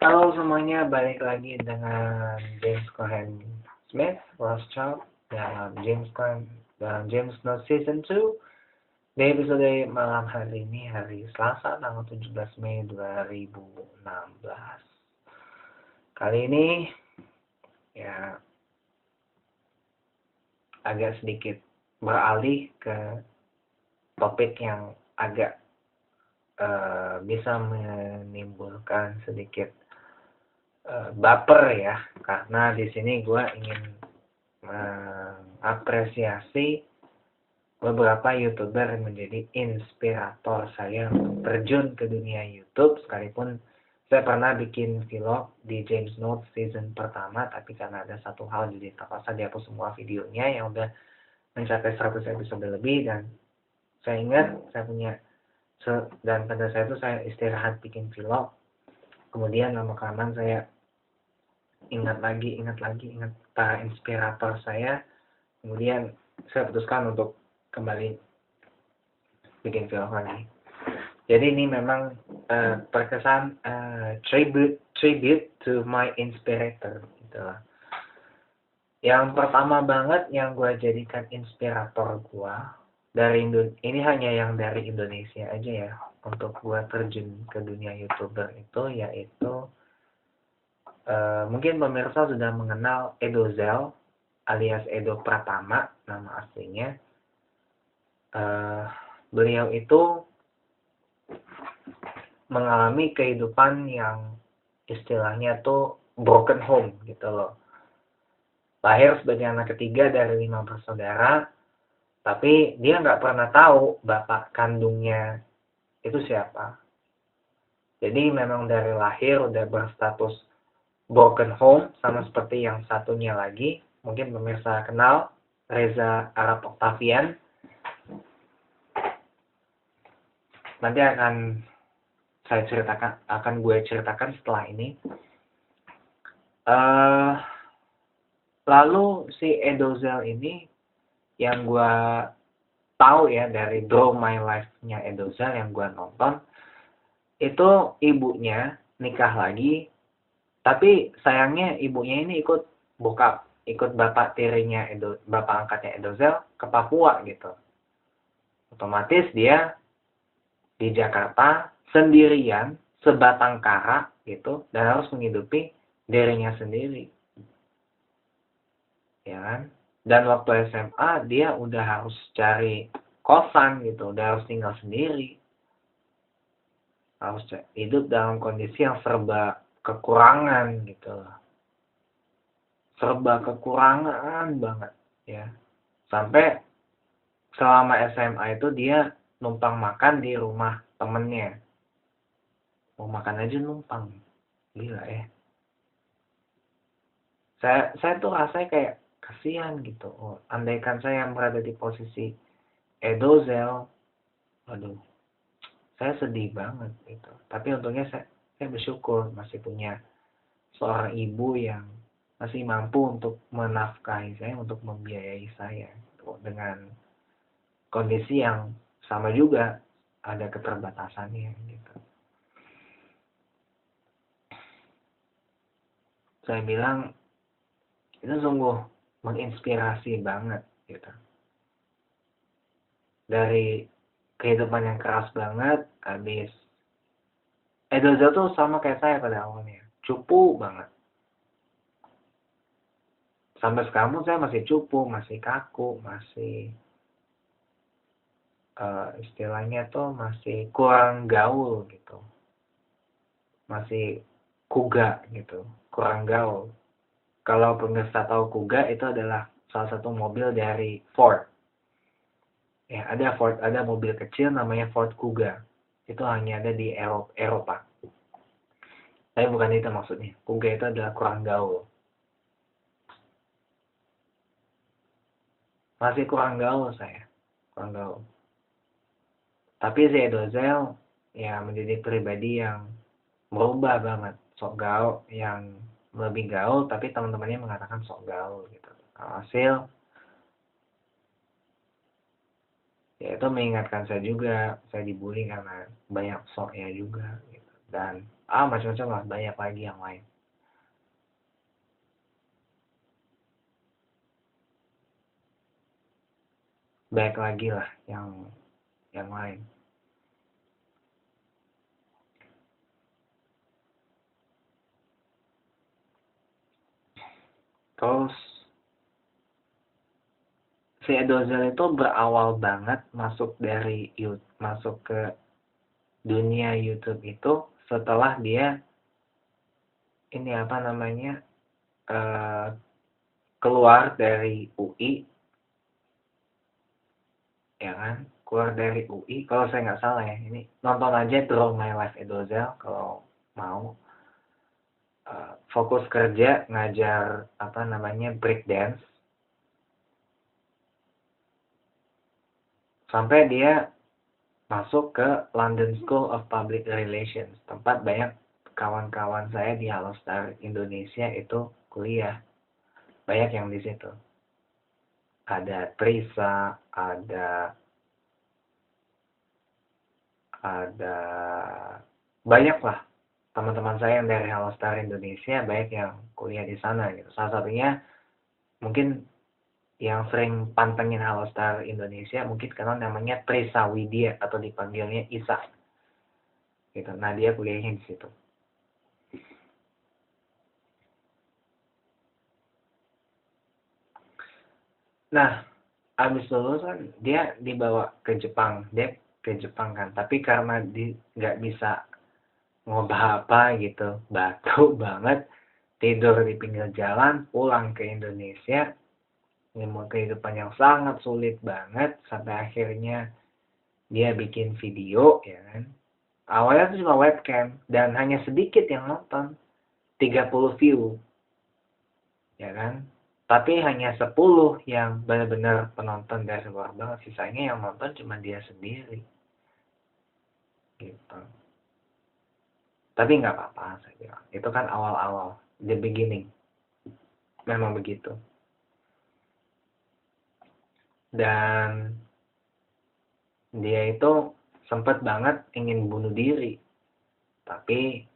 Halo semuanya, balik lagi dengan James Cohen Smith, Rothschild, dalam James Note Season 2. Di episode malam hari ini, hari Selasa, tanggal 17 Mei 2016. Kali ini, ya, agak sedikit beralih ke topik yang agak bisa menimbulkan sedikit baper ya, karena di sini gue ingin mengapresiasi beberapa YouTuber yang menjadi inspirator saya untuk terjun ke dunia YouTube, sekalipun saya pernah bikin vlog di James Note season pertama, tapi karena ada satu hal jadi terpaksa dihapus semua videonya yang udah mencapai 100 episode lebih. Dan saya ingat saya punya dan pada saat itu saya istirahat bikin vlog, kemudian lama-kelamaan saya ingat para inspirator saya, kemudian saya putuskan untuk kembali bikin vlog lagi. Jadi ini memang terkesan tribute to my inspirator gitu lah. Yang pertama banget yang gue jadikan inspirator gue dari ini hanya yang dari Indonesia aja ya, untuk gue terjun ke dunia YouTuber itu, yaitu mungkin pemirsa sudah mengenal Edozel alias Edo Pratama nama aslinya. Beliau itu mengalami kehidupan yang istilahnya tuh broken home gitu loh. Lahir sebagai anak ketiga dari 5 bersaudara, tapi dia nggak pernah tahu bapak kandungnya itu siapa. Jadi memang dari lahir udah berstatus broken home, sama seperti yang satunya lagi, mungkin pemirsa kenal, Reza Arab Octavian. Nanti akan gue ceritakan setelah ini. Lalu si Edozel ini yang gue tahu ya dari Draw My Life-nya Edozel yang gue nonton, itu ibunya nikah lagi, tapi sayangnya ibunya ini ikut bapak tirinya bapak angkatnya Edozel ke Papua gitu. Otomatis dia di Jakarta sendirian, sebatang kara gitu, dan harus menghidupi dirinya sendiri. Ya kan? Dan waktu SMA dia udah harus cari kosan gitu, udah harus tinggal sendiri. Harus hidup dalam kondisi yang serba kekurangan gitu. Serba kekurangan banget ya. Sampai selama SMA itu dia numpang makan di rumah temennya. Mau makan aja numpang. Gila ya. Saya tuh rasanya kayak kasihan gitu. Oh, andaikan saya berada di posisi Edozel, aduh, saya sedih banget gitu. Tapi untungnya saya bersyukur masih punya seorang ibu yang masih mampu untuk menafkahi saya, untuk membiayai saya gitu. Dengan kondisi yang sama juga, ada keterbatasannya gitu. Saya bilang itu sungguh menginspirasi banget gitu. Dari kehidupan yang keras banget, habis Edozel tuh sama kayak saya pada awalnya, cupu banget. Sampai sekarang saya masih cupu, masih kaku, masih istilahnya tuh masih kurang gaul gitu, masih kuga gitu, kurang gaul. Kalau pemirsa tahu kuga, itu adalah salah satu mobil dari Ford. Ya, ada mobil kecil namanya Ford Kuga. Itu hanya ada di Eropa. Tapi bukan itu maksudnya. Kuga itu adalah kurang gaul. Masih kurang gaul saya. Kurang gaul. Tapi si Edozel ya menjadi pribadi yang berubah banget. Sok gaul, yang lebih gaul, tapi teman-temannya mengatakan sok gaul gitu. Hasil ya itu mengingatkan saya juga, saya dibully karena banyak soknya juga gitu. Dan macam-macam lah, banyak lagi yang lain. Banyak lagi lah yang lain. Terus si Edozel itu berawal banget masuk ke dunia YouTube itu setelah dia ini apa namanya keluar dari UI, ya kan? Keluar dari UI, kalau saya nggak salah ya, ini nonton aja Draw My Life Edozel kalau mau. Fokus kerja ngajar apa namanya break dance sampai dia masuk ke London School of Public Relations, tempat banyak kawan-kawan saya di Halostar Indonesia itu kuliah, banyak yang di situ. Ada Trisa, ada banyak lah teman-teman saya yang dari Halostar Indonesia, banyak yang kuliah di sana gitu. Salah satunya mungkin yang sering pantengin Halostar Indonesia mungkin kenal namanya Trisa Widya atau dipanggilnya Isa gitu. Nah, dia kuliahnya di situ. Nah, abis lulus kan dia dibawa ke Jepang, kan, tapi karena nggak bisa ngubah apa gitu, batu banget, tidur di pinggir jalan, pulang ke Indonesia, nemu kehidupan yang sangat sulit banget, sampai akhirnya dia bikin video, ya kan. Awalnya itu cuma webcam, dan hanya sedikit yang nonton, 30 view, ya kan. Tapi hanya 10 yang benar-benar penonton dari luar banget, sisanya yang nonton cuma dia sendiri. Gitu. Tapi nggak apa-apa, saya bilang. Itu kan awal-awal, the beginning. Memang begitu. Dan dia itu sempat banget ingin bunuh diri. Tapi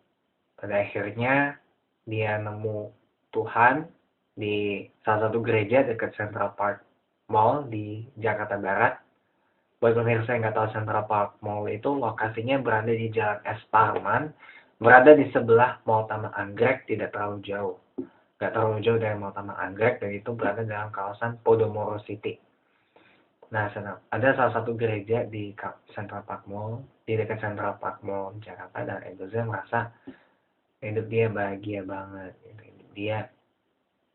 pada akhirnya dia nemu Tuhan di salah satu gereja dekat Central Park Mall di Jakarta Barat. Buat pemirsa yang nggak tahu, Central Park Mall itu lokasinya berada di Jalan S. Parman, berada di sebelah Mall Taman Anggrek, tidak terlalu jauh. Nggak terlalu jauh dari Mall Taman Anggrek, dan itu berada dalam kawasan Podomoro City. Nah, ada salah satu gereja di Central Park Mall, di dekat Central Park Mall Jakarta, dan Edozel merasa hidup dia bahagia banget. Dia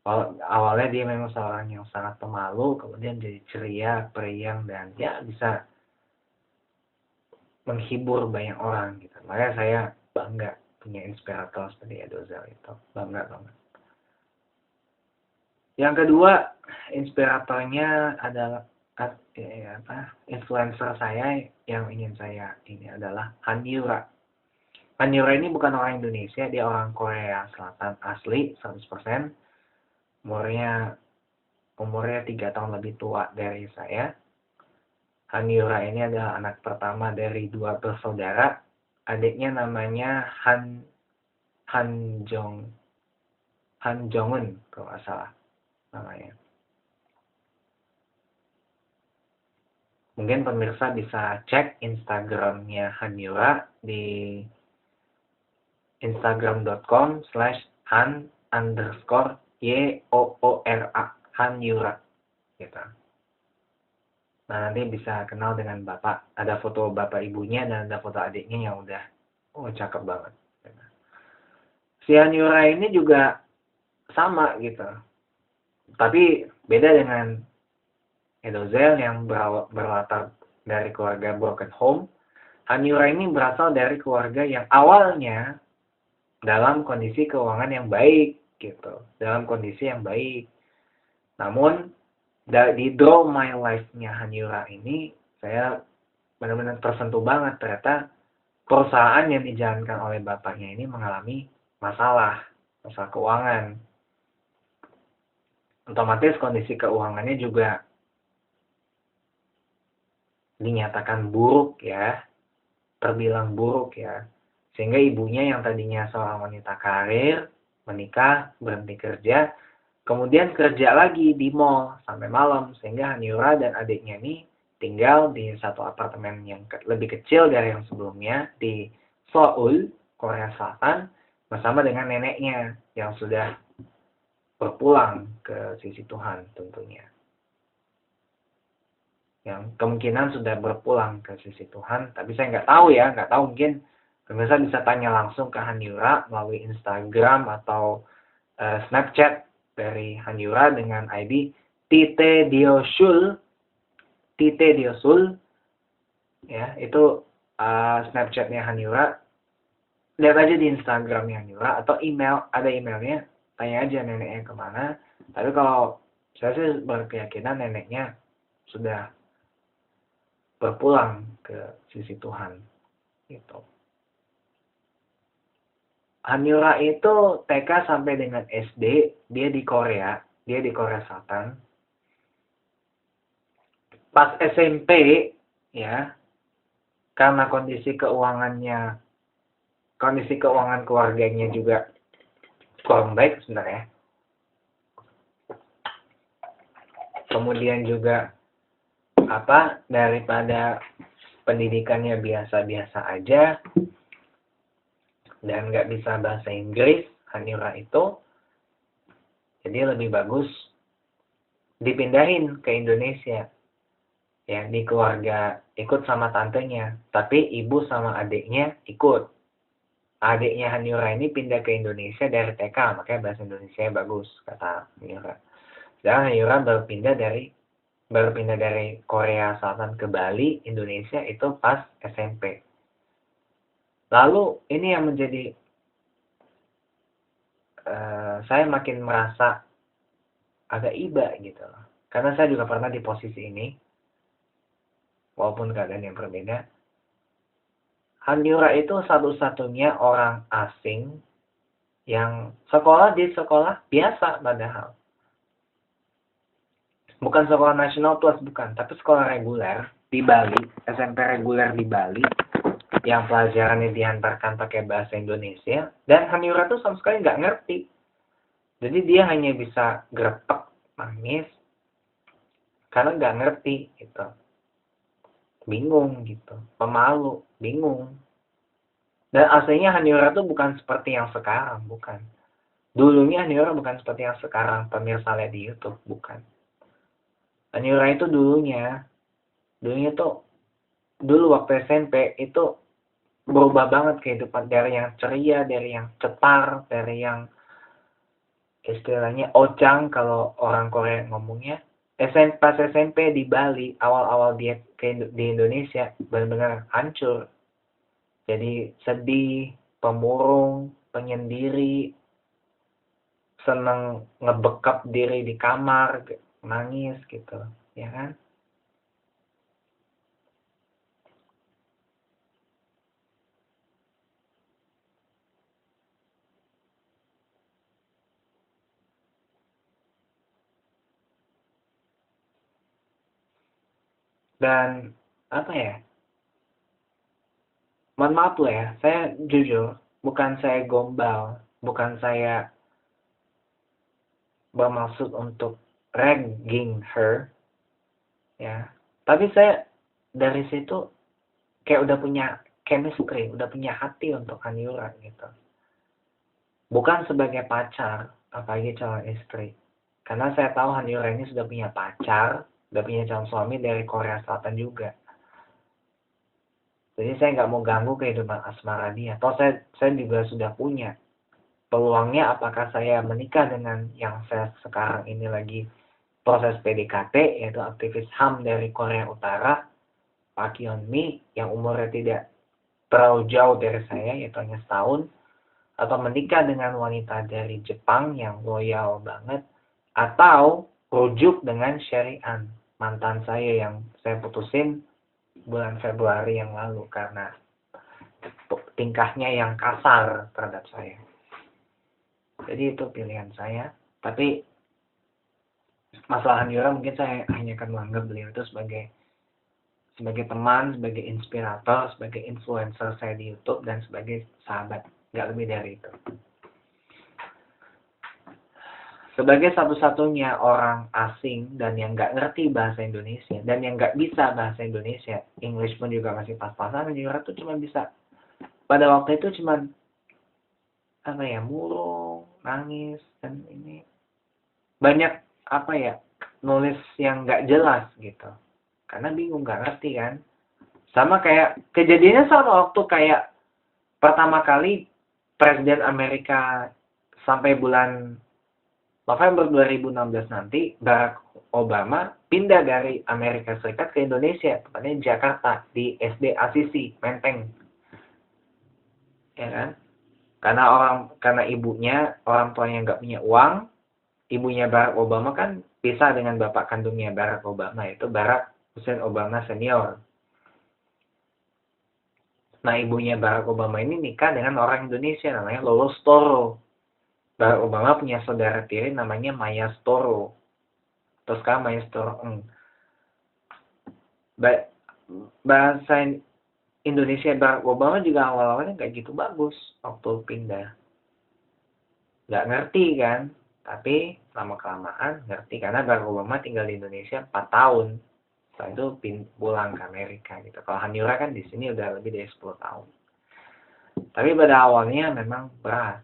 awalnya dia memang seorang yang sangat pemalu, kemudian jadi ceria, periang, dan ya bisa menghibur banyak orang gitu. Makanya saya bangga punya inspirator seperti Edozel itu, bangga banget. Yang kedua, inspiratornya adalah influencer saya yang ingin saya ini adalah Han Yura. Han Yura ini bukan orang Indonesia, dia orang Korea Selatan asli 100%. Umurnya 3 tahun lebih tua dari saya. Han Yura ini adalah anak pertama dari 2 bersaudara. Adiknya namanya Han Jongun kalau nggak salah namanya. Mungkin pemirsa bisa cek Instagramnya Han Yura di instagram.com/han_yoora Han Yura gitu. Nah, nanti bisa kenal dengan bapak. Ada foto bapak ibunya dan ada foto adiknya yang udah cakep banget. Si Han Yura ini juga sama gitu. Tapi beda dengan Edozel yang berlatar dari keluarga broken home. Han Yura ini berasal dari keluarga yang awalnya dalam kondisi keuangan yang baik gitu, dalam kondisi yang baik. Namun di Draw My Life-nya Han Yura ini saya benar-benar tersentuh banget, ternyata perusahaan yang dijalankan oleh bapaknya ini mengalami masalah keuangan. Otomatis kondisi keuangannya juga dinyatakan buruk ya, terbilang buruk ya, Sehingga ibunya yang tadinya seorang wanita karir, menikah, berhenti kerja, kemudian kerja lagi di mall sampai malam. Sehingga Hanyura dan adiknya ini tinggal di satu apartemen yang lebih kecil dari yang sebelumnya di Seoul, Korea Selatan, bersama dengan neneknya yang sudah berpulang ke sisi Tuhan tentunya. Yang kemungkinan sudah berpulang ke sisi Tuhan, tapi saya nggak tahu, mungkin pemirsa bisa tanya langsung ke Hanyura melalui Instagram atau Snapchat dari Hanyura dengan ID Tite Diosul, ya itu Snapchatnya Hanyura. Lihat aja di Instagramnya Hanyura atau email, ada emailnya, tanya aja neneknya kemana. Tapi kalau saya sih berkeyakinan neneknya sudah berpulang ke sisi Tuhan gitu. Hanyura itu TK sampai dengan SD, dia di Korea Selatan. Pas SMP ya, karena kondisi keuangan keluarganya juga kurang baik sebenarnya. Kemudian juga daripada pendidikannya biasa-biasa aja dan nggak bisa bahasa Inggris, Hanyura itu jadi lebih bagus dipindahin ke Indonesia. Ya, di keluarga ikut sama tantenya, tapi ibu sama adiknya ikut. Adiknya Hanyura ini pindah ke Indonesia dari TK, makanya bahasa Indonesia bagus, kata Hanyura. Sedangkan Hanyura baru pindah dari Korea Selatan ke Bali, Indonesia itu pas SMP. Lalu ini yang menjadi saya makin merasa agak iba gitu loh. Karena saya juga pernah di posisi ini, walaupun keadaan yang berbeda. Hanyura itu satu-satunya orang asing yang sekolah di sekolah biasa padahal. Bukan sekolah nasional plus, bukan, tapi sekolah reguler di Bali, SMP reguler di Bali, yang pelajarannya diantarkan pakai bahasa Indonesia, dan Hanyura tuh sama sekali nggak ngerti. Jadi dia hanya bisa grepek, nangis, karena nggak ngerti gitu. Bingung gitu, pemalu, bingung. Dan aslinya Hanyura tuh bukan seperti yang sekarang, bukan. Dulunya Hanyura bukan seperti yang sekarang, pemirsa lihat di YouTube, bukan. Hanyura itu dulunya tuh, dulu waktu SMP itu berubah banget kehidupan, dari yang ceria, dari yang cetar, dari yang istilahnya ojang kalau orang Korea ngomongnya. Pas SMP di Bali, awal-awal dia di Indonesia, benar-benar hancur. Jadi sedih, pemurung, penyendiri, seneng ngebekap diri di kamar, nangis gitu, ya kan? Dan apa ya? Mohon maaf lah ya, saya jujur, bukan saya gombal, bukan saya bermaksud untuk ragging her, ya. Tapi saya dari situ kayak udah punya chemistry, udah punya hati untuk Hanyura gitu. Bukan sebagai pacar, apalagi calon istri. Karena saya tahu Hanyura ini sudah punya pacar, sudah punya calon suami dari Korea Selatan juga. Jadi saya nggak mau ganggu kehidupan asmara dia. Atau saya juga sudah punya peluangnya, apakah saya menikah dengan yang saya sekarang ini lagi proses PDKT, yaitu aktivis HAM dari Korea Utara, Pak Hyun-mi, yang umurnya tidak terlalu jauh dari saya, yaitu hanya setahun, atau menikah dengan wanita dari Jepang yang loyal banget, atau rujuk dengan Sherry-an, mantan saya yang saya putusin bulan Februari yang lalu karena tingkahnya yang kasar terhadap saya. Jadi itu pilihan saya. Tapi masalah Hanyura mungkin saya hanya akan menganggap beliau itu sebagai sebagai teman, sebagai inspirator, sebagai influencer saya di YouTube, dan sebagai sahabat. Nggak lebih dari itu. Sebagai satu-satunya orang asing dan yang nggak ngerti bahasa Indonesia, dan yang nggak bisa bahasa Indonesia, English pun juga masih pas-pasan, Hanyura tuh cuma bisa, pada waktu itu cuma murung, nangis, dan ini banyak nulis yang nggak jelas gitu, karena bingung, nggak ngerti kan. Sama kayak kejadiannya sama waktu kayak pertama kali Presiden Amerika sampai bulan November 2016 nanti, Barack Obama pindah dari Amerika Serikat ke Indonesia, tepatnya di Jakarta, di SD Asisi, Menteng. Ya kan? Karena ibunya, orang tuanya nggak punya uang, ibunya Barack Obama kan pisah dengan bapak kandungnya Barack Obama, yaitu Barack Hussein Obama Senior. Nah, ibunya Barack Obama ini nikah dengan orang Indonesia, namanya Lolo Storo. Barack Obama punya saudara tiri namanya Maya Storo. Terus sekarang Maya Storo. Bahasa Indonesia Barack Obama juga awal-awalnya nggak gitu bagus waktu pindah. Nggak ngerti kan. Tapi lama-kelamaan ngerti, karena Barack Obama tinggal di Indonesia 4 tahun. Setelah itu pulang ke Amerika gitu. Kalau Hanyura kan di sini udah lebih dari 10 tahun. Tapi pada awalnya memang berat.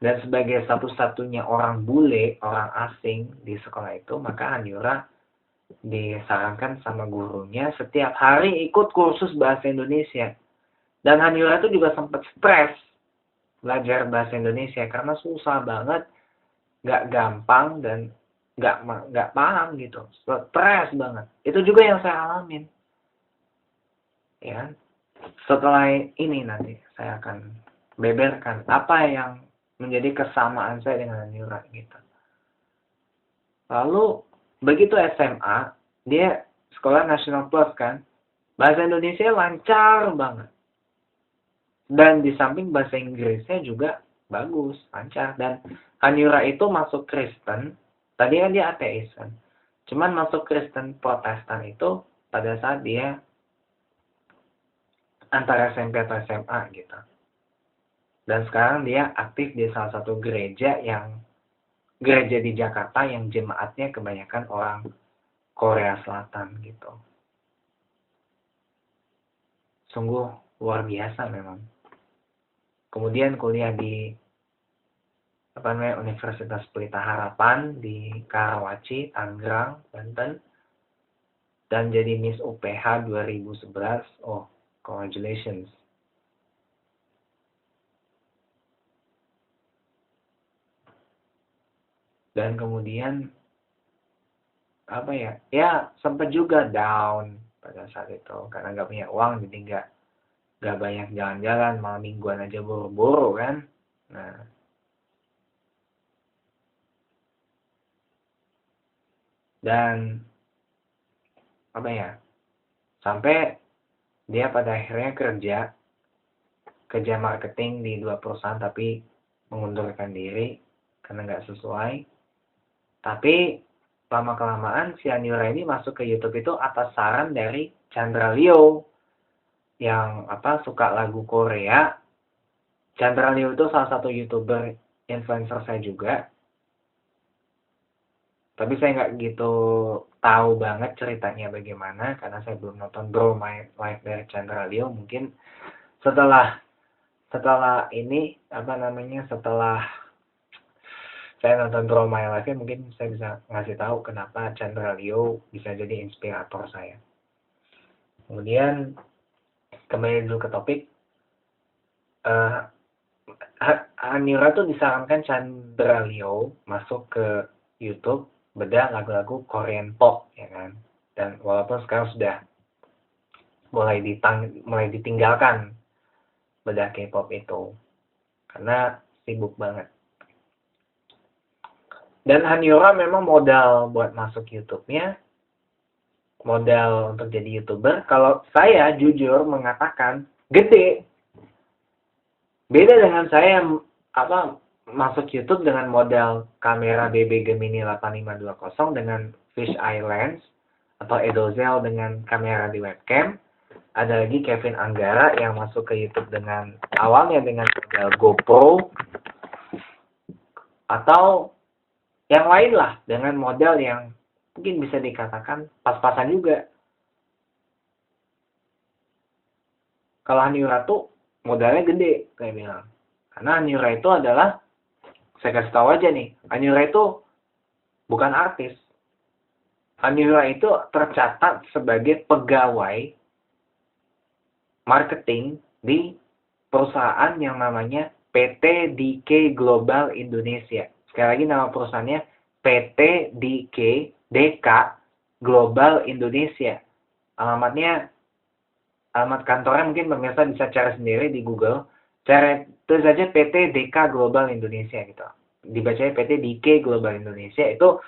Dan sebagai satu-satunya orang bule, orang asing di sekolah itu, maka Hanyura disarankan sama gurunya setiap hari ikut kursus bahasa Indonesia. Dan Hanyura itu juga sempat stres belajar bahasa Indonesia karena susah banget, nggak gampang, dan nggak paham gitu, stres banget. Itu juga yang saya alamin. Ya, setelah ini nanti saya akan beberkan apa yang menjadi kesamaan saya dengan Hanyura gitu. Lalu begitu SMA, dia sekolah National Plus kan, bahasa Indonesia lancar banget. Dan di samping bahasa Inggrisnya juga bagus, lancar. Dan Hanyura itu masuk Kristen, tadi kan dia ateis kan. Cuman masuk Kristen Protestan itu pada saat dia antara SMP atau SMA gitu. Dan sekarang dia aktif di salah satu gereja di Jakarta yang jemaatnya kebanyakan orang Korea Selatan gitu. Sungguh luar biasa memang. Kemudian kuliah di Universitas Pelita Harapan di Karawaci, Tangerang, Banten. Dan jadi Miss UPH 2011. Oh, congratulations. Dan kemudian sempat juga down pada saat itu karena nggak punya uang, jadi nggak banyak jalan-jalan, malam mingguan aja buru-buru kan. Nah, dan sampai dia pada akhirnya kerja marketing di 2 perusahaan, tapi mengundurkan diri karena nggak sesuai. Tapi lama-kelamaan si Hanyura ini masuk ke YouTube itu atas saran dari Chandra Leo yang suka lagu Korea. Chandra Leo itu salah satu YouTuber influencer saya juga. Tapi saya nggak gitu tahu banget ceritanya bagaimana karena saya belum nonton Bro My Life dari Chandra Leo. Mungkin setelah ini setelah saya nonton Draw My Life, mungkin saya bisa ngasih tahu kenapa Chandra Leo bisa jadi inspirator saya. Kemudian kembali dulu ke topik. Hanyura tuh disarankan Chandra Leo masuk ke YouTube bedah lagu-lagu Korean pop, ya kan. Dan walaupun sekarang sudah mulai ditinggalkan bedah K-pop itu karena sibuk banget. Dan Hanyura memang modal buat masuk YouTube-nya, modal untuk jadi YouTuber, kalau saya jujur mengatakan gede. Beda dengan saya yang masuk YouTube dengan modal kamera BB Gemini 8520 dengan fisheye lens atau Edozel dengan kamera di webcam. Ada lagi Kevin Anggara yang masuk ke YouTube dengan awalnya dengan model GoPro, atau yang lain lah dengan model yang mungkin bisa dikatakan pas-pasan juga. Kalau Hanura tuh modalnya gede, kayak bilang. Karena Hanura itu adalah, saya kasih tahu aja nih, Hanura itu bukan artis. Hanura itu tercatat sebagai pegawai marketing di perusahaan yang namanya PT DK Global Indonesia. Sekali lagi nama perusahaannya PT DK Global Indonesia. Alamat kantornya mungkin pemirsa bisa cari sendiri di Google. Cari terus saja PT DK Global Indonesia gitu. Dibacanya PT DK Global Indonesia. Itu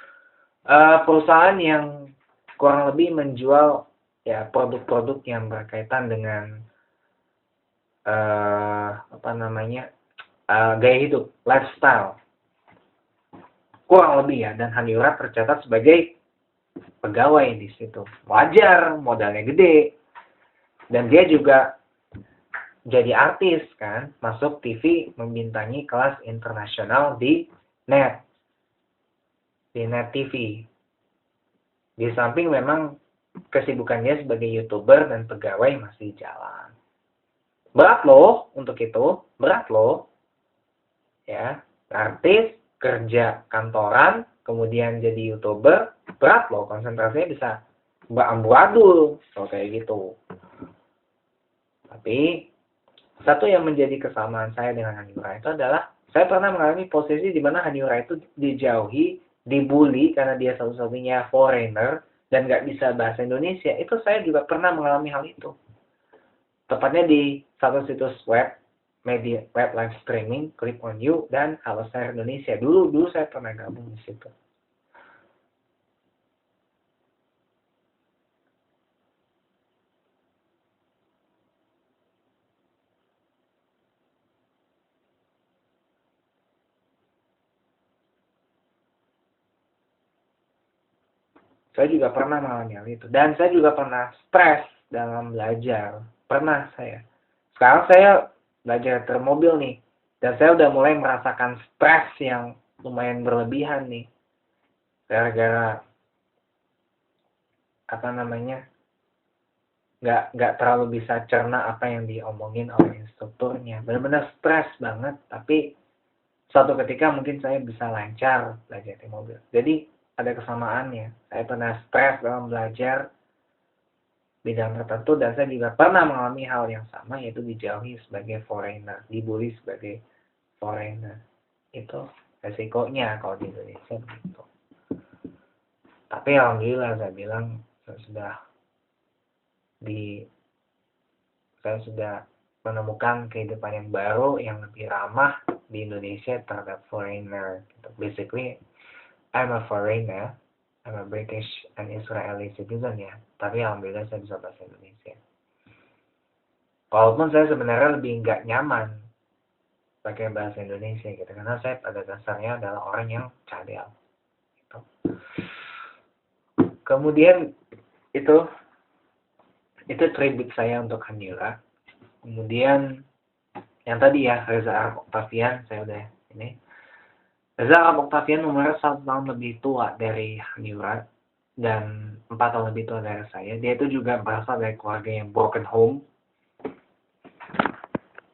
perusahaan yang kurang lebih menjual ya produk-produk yang berkaitan dengan gaya hidup, lifestyle. Kurang lebih ya, dan Hanura tercatat sebagai pegawai di situ. Wajar, modalnya gede. Dan dia juga jadi artis kan, masuk TV membintangi kelas internasional di net TV. Di samping memang kesibukannya sebagai YouTuber dan pegawai masih jalan. Berat loh untuk itu, berat loh. Ya, artis, kerja kantoran, kemudian jadi YouTuber, berat loh, konsentrasinya bisa beramburadul kalau kayak gitu. Tapi satu yang menjadi kesamaan saya dengan Hanura itu adalah saya pernah mengalami posisi di mana Hanura itu dijauhi, dibully karena dia satu-satunya foreigner dan nggak bisa bahasa Indonesia. Itu saya juga pernah mengalami hal itu. Tepatnya di satu situs web, media web live streaming, Click on You dan Halo Share Indonesia. Dulu saya pernah gabung di situ. Saya juga pernah mengalami hal itu. Dan saya juga pernah stres dalam belajar. Pernah saya. Sekarang saya belajar mobil nih. Dan saya udah mulai merasakan stres yang lumayan berlebihan nih. Gara-gara nggak terlalu bisa cerna apa yang diomongin oleh instrukturnya. Benar-benar stres banget. Tapi suatu ketika mungkin saya bisa lancar belajar mobil. Jadi ada kesamaannya. Saya pernah stres dalam belajar bidang tertentu dan saya juga pernah mengalami hal yang sama, yaitu dijauhi sebagai foreigner, dibully sebagai foreigner. Itu resikonya kalau di Indonesia begitu. Tapi alhamdulillah saya bilang saya sudah menemukan kehidupan yang baru yang lebih ramah di Indonesia terhadap foreigner. Basically, I'm a foreigner, I'm a British and Israeli citizen ya. Tapi alhamdulillah saya bisa bahasa Indonesia. Walaupun saya sebenarnya lebih nggak nyaman pakai bahasa Indonesia gitu, karena saya pada dasarnya adalah orang yang cadel. Gitu. Kemudian itu tribute saya untuk Hanura. Kemudian yang tadi ya Reza Arab Octavian, saya udah ini. Reza Arab Octavian umurnya 1 tahun lebih tua dari Hanura dan 4 tahun lebih tua dari saya. Dia itu juga berasal dari keluarga yang broken home.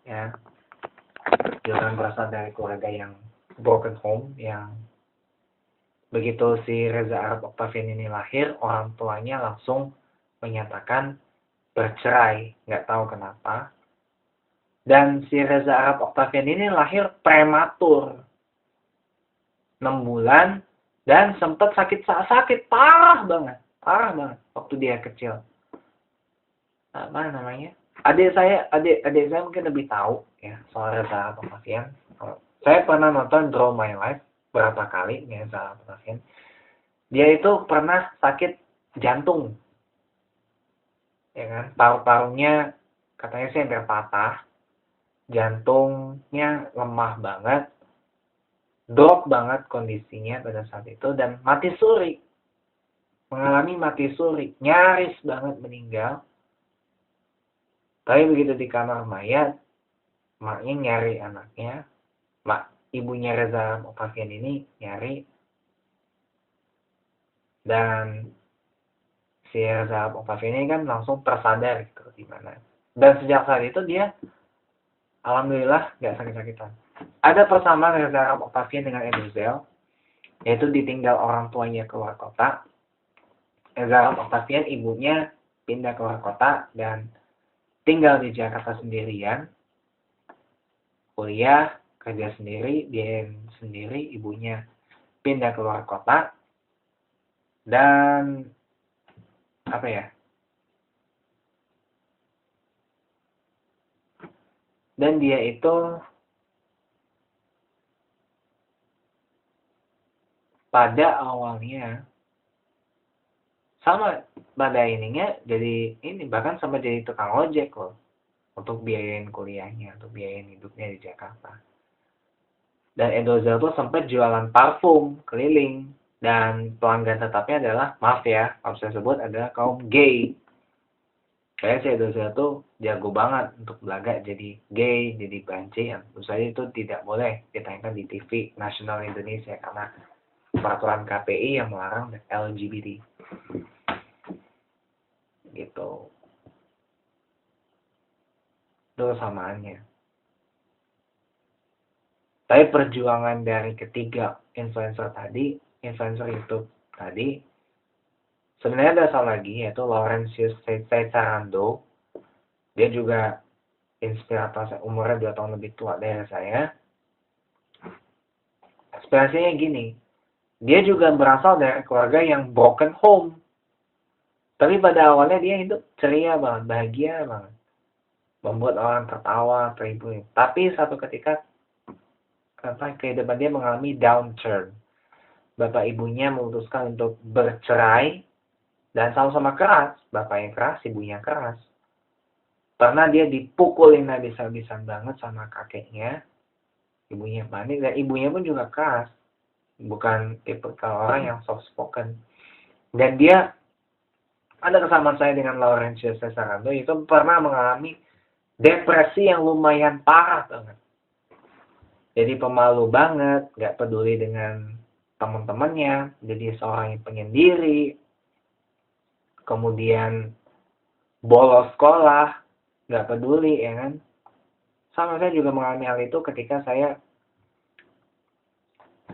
Ya. Dia kan berasal dari keluarga yang broken home, yang begitu si Reza Arab Octavian ini lahir, orang tuanya langsung menyatakan bercerai, nggak tahu kenapa. Dan si Reza Arab Octavian ini lahir prematur. 6 bulan dan sempat sakit parah banget waktu dia kecil. Apa namanya? Adik saya mungkin lebih tahu ya soal Reza Arab Octavian. Saya pernah nonton Draw My Life berapa kali ya Reza Arab Octavian. Dia itu pernah sakit jantung. Ya kan? Paru-parunya katanya sih hampir patah. Jantungnya lemah banget. Drop banget kondisinya pada saat itu dan mati suri. mengalami mati suri, nyaris banget meninggal. Tapi begitu di kamar mayat, maknya nyari anaknya, ibunya Reza Opavian ini nyari, dan si Reza Opavian ini kan langsung tersadar gitu di mana. Dan sejak saat itu dia alhamdulillah nggak sakit-sakitan. Ada persamaan Reza Opavian dengan Edozel, yaitu ditinggal orang tuanya keluar kota. Reza Opavian ibunya pindah keluar kota dan tinggal di Jakarta sendirian, kuliah, kerja sendiri, biayain sendiri, ibunya pindah keluar kota, dan apa ya? Dan dia itu pada awalnya sama pada ininya jadi ini bahkan sampai jadi tukang ojek loh untuk biayain kuliahnya, untuk biayain hidupnya di Jakarta. Dan Edozel tuh sempat jualan parfum keliling dan pelanggan tetapnya adalah, maaf ya, kalau saya sebut adalah kaum gay. Kayak si Edozel tuh jago banget untuk belaga jadi gay, jadi banci. Tentu saja itu tidak boleh ditayangkan di TV nasional Indonesia karena peraturan KPI yang melarang LGBT. Gitu. Itu samaannya. Tapi perjuangan dari ketiga influencer YouTube tadi, sebenarnya ada satu lagi, yaitu Laurentius Caesarando. Dia juga inspirator saya, umurnya 2 tahun lebih tua dari saya. Inspirasinya gini, dia juga berasal dari keluarga yang broken home. Tapi pada awalnya dia hidup ceria banget, bahagia banget. Membuat orang tertawa, terhibur. Tapi satu ketika kehidupan dia mengalami downturn. Bapak ibunya memutuskan untuk bercerai dan sama-sama keras. Bapaknya keras, ibunya keras. Karena dia dipukulin habis-habisan banget sama kakeknya. Ibunya panik dan ibunya pun juga keras. Bukan tipe orang yang soft spoken. Dan dia ada kesamaan saya dengan Laurentius Caesarando, itu pernah mengalami depresi yang lumayan parah banget. Jadi pemalu banget, gak peduli dengan teman-temannya, jadi seorang yang penyendiri, kemudian bolos sekolah, gak peduli, ya kan. Sama saya juga mengalami hal itu ketika saya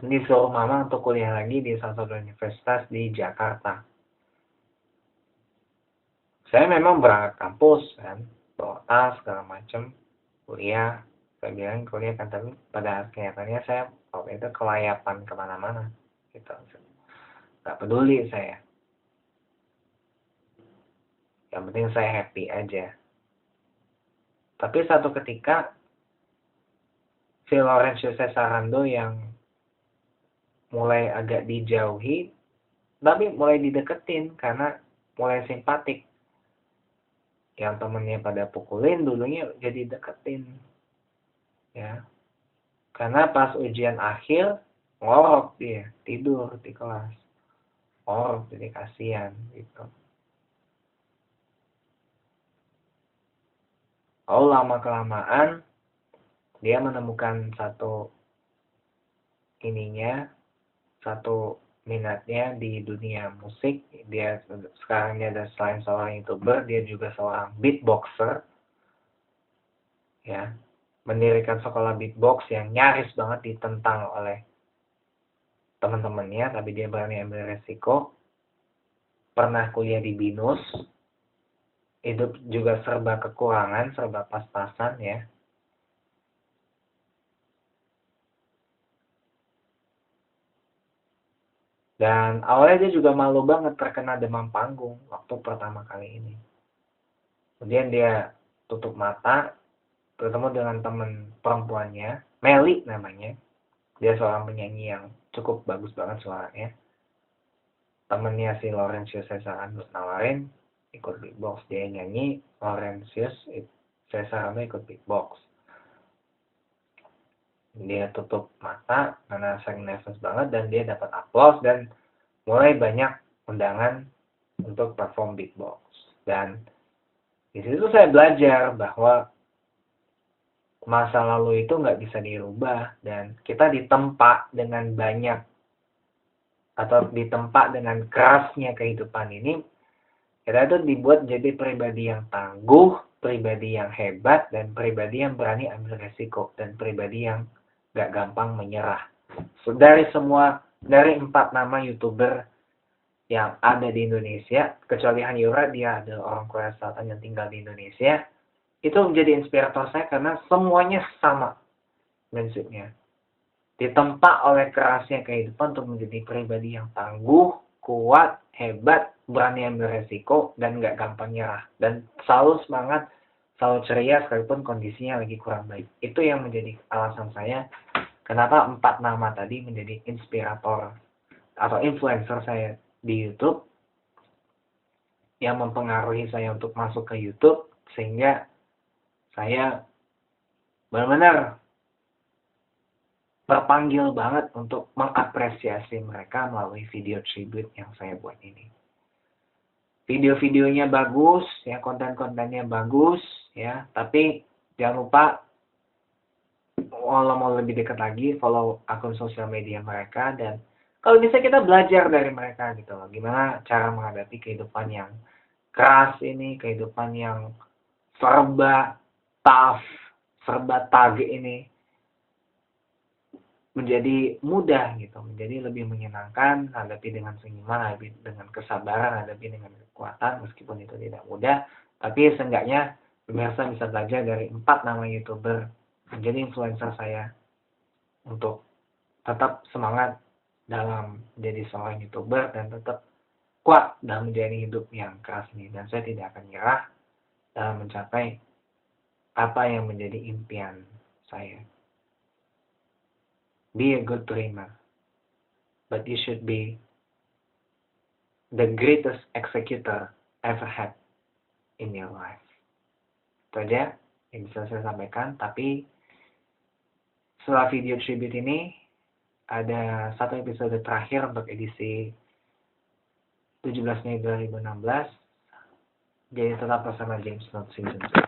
disuruh mama untuk kuliah lagi di salah satu universitas di Jakarta. Saya memang berangkat kampus kan, bawa tas segala macam, kuliah. Saya bilang kuliah kan, tapi pada kenyataannya saya waktu itu kelayapan kemana-mana gitu. Gak peduli saya, yang penting saya happy aja. Tapi satu ketika si Laurentius Caesarando yang mulai agak dijauhi, tapi mulai dideketin karena mulai simpatik. Yang temennya pada pukulin dulunya jadi deketin, ya. Karena pas ujian akhir ngorok dia, tidur di kelas, ngorok, jadi kasihan gitu. Oh, lama kelamaan dia menemukan satu minatnya di dunia musik. Dia sekarang ada, selain seorang YouTuber, dia juga seorang beatboxer, ya, mendirikan sekolah beatbox yang nyaris banget ditentang oleh teman-temannya, tapi dia berani ambil resiko. Pernah kuliah di BINUS, hidup juga serba kekurangan, serba pas-pasan, ya. Dan awalnya dia juga malu banget terkena demam panggung waktu pertama kali ini. Kemudian dia tutup mata, bertemu dengan teman perempuannya, Meli namanya. Dia seorang penyanyi yang cukup bagus banget suaranya. Temennya si Laurentius Caesarando nawarin ikut beatbox. Dia nyanyi, Laurentius Caesarando ikut beatbox. Dia tutup mata karena saking nervous banget, dan dia dapat aplaus dan mulai banyak undangan untuk perform beatbox. Dan di situ saya belajar bahwa masa lalu itu nggak bisa dirubah, dan kita ditempa dengan banyak atau ditempa dengan kerasnya kehidupan ini, kita itu dibuat jadi pribadi yang tangguh, pribadi yang hebat, dan pribadi yang berani ambil resiko, dan pribadi yang nggak gampang menyerah. So, dari 4 nama YouTuber yang ada di Indonesia, kecuali Hanyura, dia adalah orang Korea Selatan yang tinggal di Indonesia, itu menjadi inspirator saya karena semuanya sama prinsipnya. Ditempa oleh kerasnya kehidupan untuk menjadi pribadi yang tangguh, kuat, hebat, berani ambil resiko, dan nggak gampang nyerah. Dan selalu semangat, selalu ceria sekalipun kondisinya lagi kurang baik. Itu yang menjadi alasan saya kenapa 4 nama tadi menjadi inspirator atau influencer saya di YouTube, yang mempengaruhi saya untuk masuk ke YouTube, sehingga saya benar-benar terpanggil banget untuk mengapresiasi mereka melalui video tribute yang saya buat ini. Video-videonya bagus, ya, konten-kontennya bagus, ya, tapi jangan lupa kalau mau lebih dekat lagi follow akun sosial media mereka, dan kalau bisa kita belajar dari mereka gitu loh, gimana cara menghadapi kehidupan yang keras ini, kehidupan yang serba tough, serba tage ini menjadi mudah gitu, menjadi lebih menyenangkan, hadapi dengan senyuman, hadapi dengan kesabaran, hadapi dengan kekuatan, meskipun itu tidak mudah, tapi seenggaknya pemirsa bisa belajar dari 4 nama YouTuber menjadi influencer saya untuk tetap semangat dalam menjadi seorang YouTuber dan tetap kuat dalam menjalani hidup yang keras ini. Dan saya tidak akan nyerah dalam mencapai apa yang menjadi impian saya. Be a good dreamer, but you should be the greatest executor ever had in your life. Itu aja yang bisa saya sampaikan. Tapi setelah video tribute ini, ada 1 episode terakhir untuk edisi 17 Mei 2016. Jadi tetap bersama James Note Season 2.